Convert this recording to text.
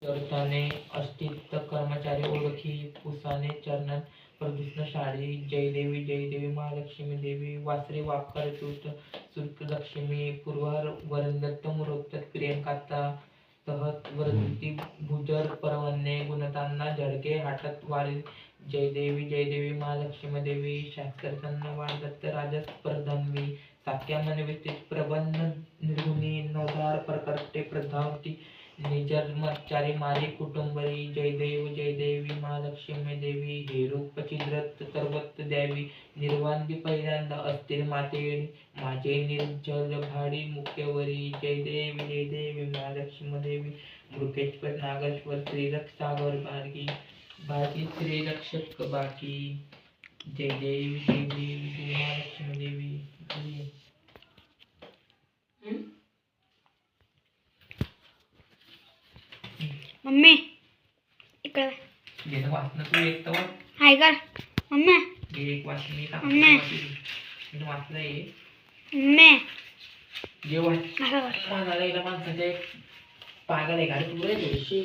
चरताने अस्तित्व कर्मचारी ओळखी पुसाने चरणन प्रदूषण शाळी जय देवी महालक्ष्मी देवी वासरे वाकर सुत लक्ष्मी पूर्वार वरदत्त मुरोत्तत प्रियंकाता तहत वरदती भुजर परवन्ने गुणतांना झडके हाटत वारी जय देवी महालक्ष्मी देवी शास्त्रतन्न वादत्त राजस प्रधानवी साख्या मनवित प्रबंध निर्गुणी नवदार प्रकर्ते प्रधावती निजर्मचारी मारी कुटुंबरी जय देवी महालक्ष्मी देवी हे रूप चिद्रत सर्वत्र द्यावी निर्वांगी पहिल्यांदा असतील माते माझे निर्जल भाडी मुख्यवरी जय देवी महालक्ष्मी देवी मृकेश्वर नागेश्वर श्रीरक्षावर भारती श्रीरक्षक बाकी जय देवी महालक्ष्मी देवी मम्मी इकडे गेलं वाचन तू एक तर हाय कर मम्मी एक वाचन वाचलंय मम्मी जेवण माणसाचे पागल आहे का तू रे थोडीशी